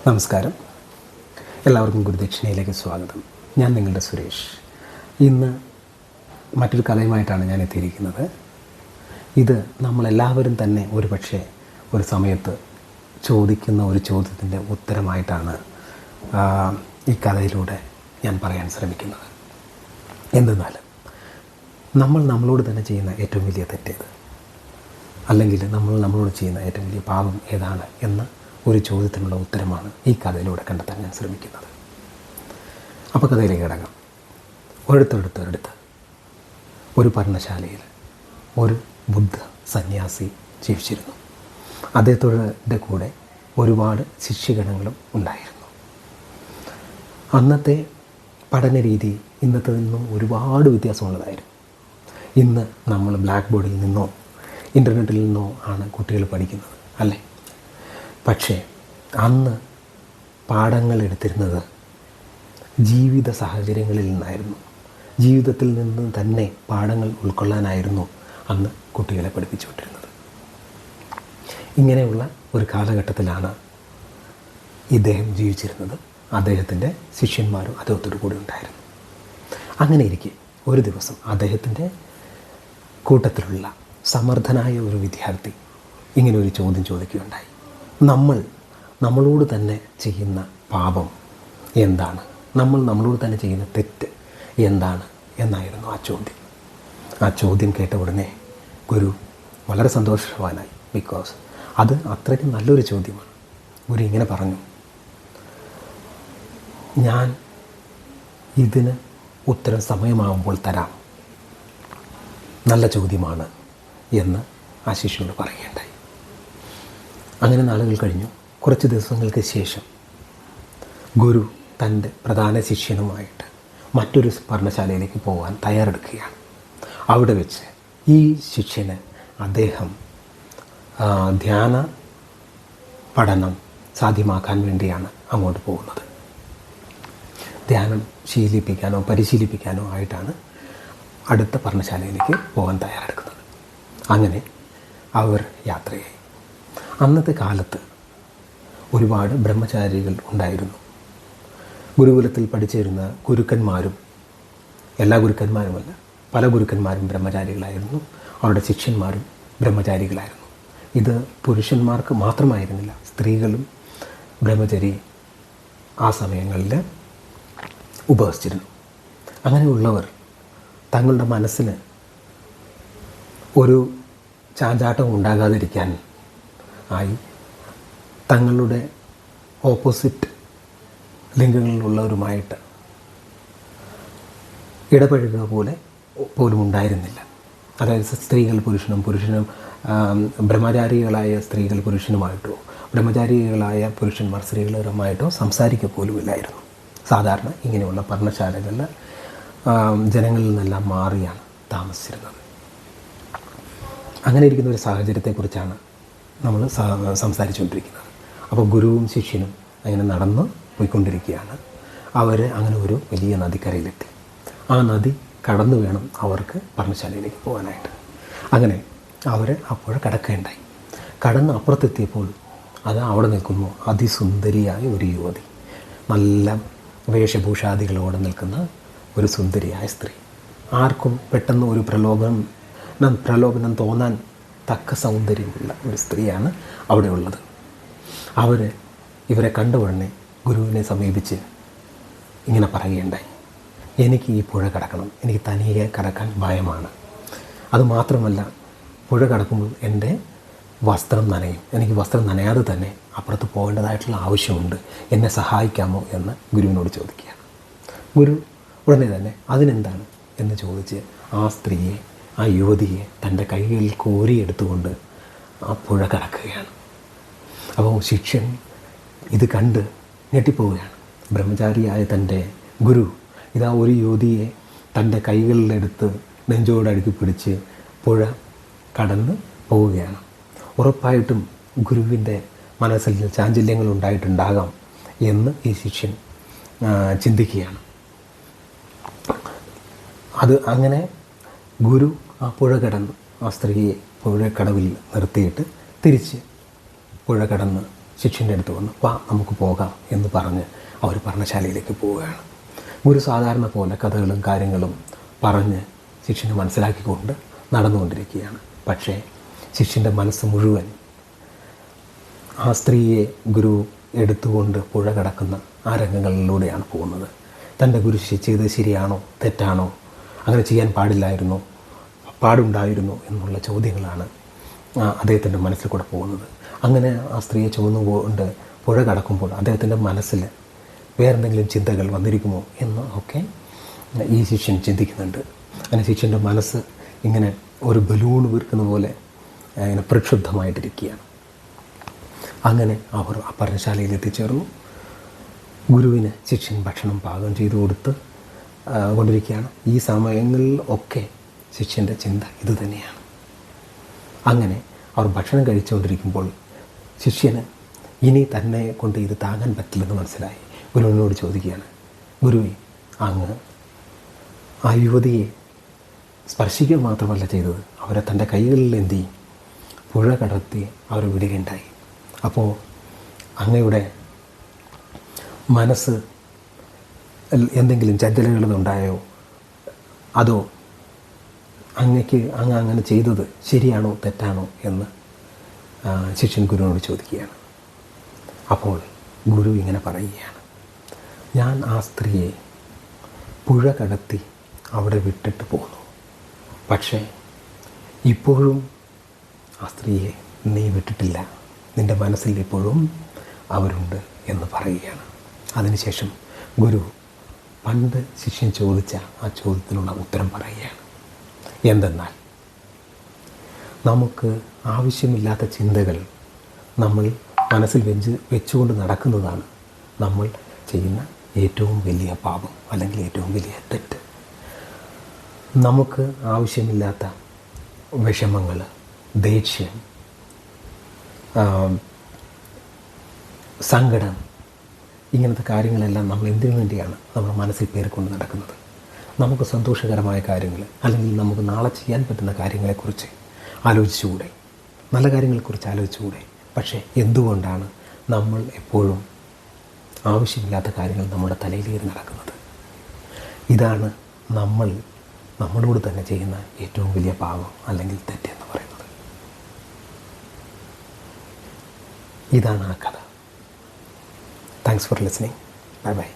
നമസ്കാരം. എല്ലാവർക്കും ഗുരുദക്ഷിണയിലേക്ക് സ്വാഗതം. ഞാൻ നിങ്ങളുടെ സുരേഷ്. ഇന്ന് മറ്റൊരു കഥയുമായിട്ടാണ് ഞാൻ എത്തിയിരിക്കുന്നത്. ഇത് നമ്മളെല്ലാവരും തന്നെ ഒരു സമയത്ത് ചോദിക്കുന്ന ഒരു ചോദ്യത്തിൻ്റെ ഉത്തരമായിട്ടാണ് ഈ കഥയിലൂടെ ഞാൻ പറയാൻ ശ്രമിക്കുന്നത്. എന്തെന്നാൽ നമ്മളോട് തന്നെ ചെയ്യുന്ന ഏറ്റവും വലിയ തെറ്റേത്, അല്ലെങ്കിൽ നമ്മളോട് ചെയ്യുന്ന ഏറ്റവും വലിയ പാപം ഏതാണ് എന്ന ഒരു ചോദ്യത്തിനുള്ള ഉത്തരമാണ് ഈ കഥയിലൂടെ കണ്ടെത്താൻ ഞാൻ ശ്രമിക്കുന്നത്. അപ്പോൾ കഥയിലേക്ക് കിടക്കാം. ഒരിടത്ത് ഒരു പർണശാലയിൽ ഒരു ബുദ്ധ സന്യാസി ജീവിച്ചിരുന്നു. അദ്ദേഹത്തിൻ്റെ കൂടെ ഒരുപാട് ശിഷ്യഗണങ്ങളും ഉണ്ടായിരുന്നു. അന്നത്തെ പഠന രീതി ഇന്നത്തെ നിന്നും ഒരുപാട് വ്യത്യാസമുള്ളതായിരുന്നു. ഇന്ന് നമ്മൾ ബ്ലാക്ക് ബോർഡിൽ നിന്നോ ഇൻ്റർനെറ്റിൽ നിന്നോ ആണ് കുട്ടികൾ പഠിക്കുന്നത്, അല്ലേ? പക്ഷേ അന്ന് പാഠങ്ങൾ എടുത്തിരുന്നത് ജീവിത സാഹചര്യങ്ങളിൽ നിന്നായിരുന്നു. ജീവിതത്തിൽ നിന്ന് തന്നെ പാഠങ്ങൾ ഉൾക്കൊള്ളാനായിരുന്നു അന്ന് കുട്ടികളെ പഠിപ്പിച്ചുകൊണ്ടിരുന്നത്. ഇങ്ങനെയുള്ള ഒരു കാലഘട്ടത്തിലാണ് ഇദ്ദേഹം ജീവിച്ചിരുന്നത്. അദ്ദേഹത്തിൻ്റെ ശിഷ്യന്മാരും അദ്ദേഹത്തോടു കൂടി ഉണ്ടായിരുന്നു. അങ്ങനെ ഇരിക്കെ ഒരു ദിവസം അദ്ദേഹത്തിൻ്റെ കൂട്ടത്തിലുള്ള സമർത്ഥനായ ഒരു വിദ്യാർത്ഥി ഇങ്ങനെ ഒരു ചോദ്യം ചോദിക്കുകയുണ്ടായി. നമ്മളോട് തന്നെ ചെയ്യുന്ന പാപം എന്താണ്? നമ്മളോട് തന്നെ ചെയ്യുന്ന തെറ്റ് എന്താണ് എന്നായിരുന്നു ആ ചോദ്യം കേട്ട ഉടനെ ഗുരു വളരെ സന്തോഷവാനായി. ബിക്കോസ് അത് അത്രയ്ക്ക് നല്ലൊരു ചോദ്യമാണ്. ഗുരു ഇങ്ങനെ പറഞ്ഞു, ഞാൻ ഇതിന് ഉത്തരം സമയമാകുമ്പോൾ തരാം, നല്ല ചോദ്യമാണ് എന്ന് ആ ശിഷ്യനോട് പറയുകയുണ്ടായി. അങ്ങനെ നാളുകൾ കഴിഞ്ഞു. കുറച്ച് ദിവസങ്ങൾക്ക് ശേഷം ഗുരു തൻ്റെ പ്രധാന ശിഷ്യനുമായിട്ട് മറ്റൊരു പർണശാലയിലേക്ക് പോകാൻ തയ്യാറെടുക്കുകയാണ്. അവിടെ വെച്ച് ഈ ശിഷ്യന് അദ്ദേഹം ധ്യാന പഠനം സാധ്യമാക്കാൻ വേണ്ടിയാണ് അങ്ങോട്ട് പോകുന്നത്. ധ്യാനം പരിശീലിപ്പിക്കാനോ ആയിട്ടാണ് അടുത്ത പർണശാലയിലേക്ക് പോകാൻ തയ്യാറെടുക്കുന്നത്. അങ്ങനെ അവർ യാത്രയായി. അന്നത്തെ കാലത്ത് ഒരുപാട് ബ്രഹ്മചാരികൾ ഉണ്ടായിരുന്നു. ഗുരുകുലത്തിൽ പഠിച്ചിരുന്ന ഗുരുക്കന്മാരും, എല്ലാ ഗുരുക്കന്മാരുമല്ല, പല ഗുരുക്കന്മാരും ബ്രഹ്മചാരികളായിരുന്നു. അവരുടെ ശിഷ്യന്മാരും ബ്രഹ്മചാരികളായിരുന്നു. ഇത് പുരുഷന്മാർക്ക് മാത്രമായിരുന്നില്ല, സ്ത്രീകളും ബ്രഹ്മചരി ആ സമയങ്ങളിൽ ഉപവസിച്ചിരുന്നു. അങ്ങനെയുള്ളവർ തങ്ങളുടെ മനസ്സിന് ഒരു ചാഞ്ചാട്ടം ഉണ്ടാകാതിരിക്കാൻ ആയി തങ്ങളുടെ ഓപ്പോസിറ്റ് ലിംഗങ്ങളിലുള്ളവരുമായിട്ട് ഇടപഴകുക പോലും ഉണ്ടായിരുന്നില്ല. അതായത് സ്ത്രീകൾ പുരുഷനും ബ്രഹ്മചാരികളായ സ്ത്രീകൾ പുരുഷനുമായിട്ടോ ബ്രഹ്മചാരികളായ പുരുഷന്മാർ സ്ത്രീകളുമായിട്ടോ സംസാരിക്കുക പോലുമില്ലായിരുന്നു. സാധാരണ ഇങ്ങനെയുള്ള പർണശാലകളിൽ ജനങ്ങളിൽ നിന്നെല്ലാം മാറിയാണ് താമസിച്ചിരുന്നത്. അങ്ങനെ ഇരിക്കുന്ന ഒരു സാഹചര്യത്തെക്കുറിച്ചാണ് നമ്മൾ സംസാരിച്ചുകൊണ്ടിരിക്കുന്നത്. അപ്പോൾ ഗുരുവും ശിഷ്യനും അങ്ങനെ നടന്ന് പോയിക്കൊണ്ടിരിക്കുകയാണ്. അവർ അങ്ങനെ ഒരു വലിയ നദിക്കരയിലെത്തി. ആ നദി കടന്നു വേണം അവർക്ക് പർണശാലയിലേക്ക് പോകാനായിട്ട്. അങ്ങനെ അവർ അപ്പോൾ കടക്കുകയുണ്ടായി. കടന്ന് അപ്പുറത്തെത്തിയപ്പോൾ അവിടെ നിൽക്കുന്നു അതിസുന്ദരിയായ ഒരു യുവതി. നല്ല വേഷഭൂഷാദികളോടെ നിൽക്കുന്ന ഒരു സുന്ദരിയായ സ്ത്രീ. ആർക്കും പെട്ടെന്ന് ഒരു പ്രലോഭനം തോന്നാൻ തക്ക സൗന്ദര്യമുള്ള ഒരു സ്ത്രീയാണ് അവിടെ ഉള്ളത്. ഇവരെ കണ്ട ഉടനെ ഗുരുവിനെ സമീപിച്ച് ഇങ്ങനെ പറയുകയുണ്ടായി, എനിക്ക് ഈ പുഴ കടക്കണം, എനിക്ക് തനിയെ കടക്കാൻ ഭയമാണ്. അതുമാത്രമല്ല, പുഴ കടക്കുമ്പോൾ എൻ്റെ വസ്ത്രം നനയും, എനിക്ക് വസ്ത്രം നനയാതെ തന്നെ അപ്പുറത്ത് പോകേണ്ടതായിട്ടുള്ള ആവശ്യമുണ്ട്, എന്നെ സഹായിക്കാമോ എന്ന് ഗുരുവിനോട് ചോദിക്കുകയാണ്. ഗുരു ഉടനെ തന്നെ അതിനെന്താണ് എന്ന് ചോദിച്ച് ആ യുവതിയെ തൻ്റെ കൈകളിൽ കോരിയെടുത്തുകൊണ്ട് ആ പുഴ കടക്കുകയാണ്. അപ്പോൾ ശിഷ്യൻ ഇത് കണ്ട് ഞെട്ടിപ്പോവുകയാണ്. ബ്രഹ്മചാരിയായ തൻ്റെ ഗുരു ഇതാ ഒരു യുവതിയെ തൻ്റെ കൈകളിലെടുത്ത് നെഞ്ചോടടുക്കി പിടിച്ച് പുഴ കടന്ന് പോവുകയാണ്. ഉറപ്പായിട്ടും ഗുരുവിൻ്റെ മനസ്സിൽ ചാഞ്ചല്യങ്ങൾ ഉണ്ടായിട്ടുണ്ടാകാം എന്ന് ഈ ശിഷ്യൻ ചിന്തിക്കുകയാണ്. അത് അങ്ങനെ ഗുരു ആ പുഴ കടന്ന് ആ സ്ത്രീയെ പുഴക്കടവിൽ നിർത്തിയിട്ട് തിരിച്ച് പുഴ കടന്ന് ശിഷ്യൻ്റെ അടുത്ത് വന്ന് വാ നമുക്ക് പോകാം എന്ന് പറഞ്ഞ് അവർ പർണശാലയിലേക്ക് പോവുകയാണ്. ഗുരു സാധാരണ പോലെ കഥകളും കാര്യങ്ങളും പറഞ്ഞ് ശിഷ്യനെ മനസ്സിലാക്കിക്കൊണ്ട് നടന്നുകൊണ്ടിരിക്കുകയാണ്. പക്ഷേ ശിഷ്യൻ്റെ മനസ്സ് മുഴുവൻ ആ സ്ത്രീയെ ഗുരു എടുത്തുകൊണ്ട് പുഴ കടക്കുന്ന ആ രംഗങ്ങളിലൂടെയാണ് പോകുന്നത്. തൻ്റെ ഗുരു ചെയ്തത് ശരിയാണോ തെറ്റാണോ, അങ്ങനെ ചെയ്യാൻ പാടുണ്ടായിരുന്നോ എന്നുള്ള ചോദ്യങ്ങളാണ് അദ്ദേഹത്തിൻ്റെ മനസ്സിൽ കൂടെ പോകുന്നത്. അങ്ങനെ ആ സ്ത്രീയെ ചുമന്നുകൊണ്ട് പുഴ കടക്കുമ്പോൾ അദ്ദേഹത്തിൻ്റെ മനസ്സിൽ വേറെന്തെങ്കിലും ചിന്തകൾ വന്നിരിക്കുമോ എന്ന് ഒക്കെ ഈ ശിഷ്യൻ ചിന്തിക്കുന്നുണ്ട്. അങ്ങനെ ശിഷ്യൻ്റെ മനസ്സ് ഇങ്ങനെ ഒരു ബലൂൺ വീർക്കുന്ന പോലെ ഇങ്ങനെ പ്രക്ഷുബ്ധമായിട്ടിരിക്കുകയാണ്. അങ്ങനെ അവർ ആ പർണശാലയിൽ എത്തിച്ചേർന്നു. ഗുരുവിന് ശിഷ്യൻ ഭക്ഷണം പാകം ചെയ്തു കൊണ്ടിരിക്കുകയാണ്. ഈ സമയങ്ങളിൽ ഒക്കെ ശിഷ്യൻ്റെ ചിന്ത ഇതുതന്നെയാണ്. അങ്ങനെ അവർ ഭക്ഷണം കഴിച്ചുകൊണ്ടിരിക്കുമ്പോൾ ശിഷ്യന് ഇനി തന്നെ കൊണ്ട് ഇത് താങ്ങാൻ പറ്റില്ലെന്ന് മനസ്സിലായി. ഗുരുവിനോട് ചോദിക്കുകയാണ്, ഗുരുവേ, അങ്ങ് ആ യുവതിയെ സ്പർശിക്കുക മാത്രമല്ല ചെയ്തത്, അവരെ തൻ്റെ കൈകളിൽ എന്തി പുഴ കടത്തി അവരെ വിടുകയുണ്ടായി. അപ്പോൾ അങ്ങയുടെ മനസ്സ് എന്തെങ്കിലും ചഞ്ചലകളുണ്ടായോ, അതോ അങ്ങ് അങ്ങനെ ചെയ്തത് ശരിയാണോ തെറ്റാണോ എന്ന് ശിഷ്യൻ ഗുരുവിനോട് ചോദിക്കുകയാണ്. അപ്പോൾ ഗുരു ഇങ്ങനെ പറയുകയാണ്, ഞാൻ ആ സ്ത്രീയെ പുഴ കടത്തി അവിടെ വിട്ടിട്ട് പോന്നു. പക്ഷേ ഇപ്പോഴും ആ സ്ത്രീയെ നീ വിട്ടിട്ടില്ല, നിൻ്റെ മനസ്സിൽ ഇപ്പോഴും അവരുണ്ട് എന്ന് പറയുകയാണ്. അതിനുശേഷം ഗുരു പണ്ട് ശിഷ്യൻ ചോദിച്ച ആ ചോദ്യത്തിനുള്ള ഉത്തരം പറയുകയാണ്. എന്തെന്നാൽ നമുക്ക് ആവശ്യമില്ലാത്ത ചിന്തകൾ നമ്മൾ മനസ്സിൽ വെച്ചുകൊണ്ട് നടക്കുന്നതാണ് നമ്മൾ ചെയ്യുന്ന ഏറ്റവും വലിയ പാപം അല്ലെങ്കിൽ ഏറ്റവും വലിയ തെറ്റ്. നമുക്ക് ആവശ്യമില്ലാത്ത വിഷമങ്ങൾ, ദേഷ്യം, സങ്കടം, ഇങ്ങനത്തെ കാര്യങ്ങളെല്ലാം നമ്മൾ എന്തിനു വേണ്ടിയാണ് നമ്മുടെ മനസ്സിൽ പേർക്കൊണ്ട് നടക്കുന്നത്? നമുക്ക് സന്തോഷകരമായ കാര്യങ്ങൾ അല്ലെങ്കിൽ നമുക്ക് നാളെ ചെയ്യാൻ പറ്റുന്ന കാര്യങ്ങളെക്കുറിച്ച് ആലോചിച്ചുകൂടെ? നല്ല കാര്യങ്ങളെക്കുറിച്ച് ആലോചിച്ചുകൂടെ? പക്ഷേ എന്തുകൊണ്ടാണ് നമ്മൾ എപ്പോഴും ആവശ്യമില്ലാത്ത കാര്യങ്ങൾ നമ്മുടെ തലയിലേറി നടക്കുന്നത്? ഇതാണ് നമ്മളോട് തന്നെ ചെയ്യുന്ന ഏറ്റവും വലിയ പാപം അല്ലെങ്കിൽ തെറ്റെന്ന് പറയുന്നത്. ഇതാണ് ആ കഥ. Thanks for listening. Bye bye.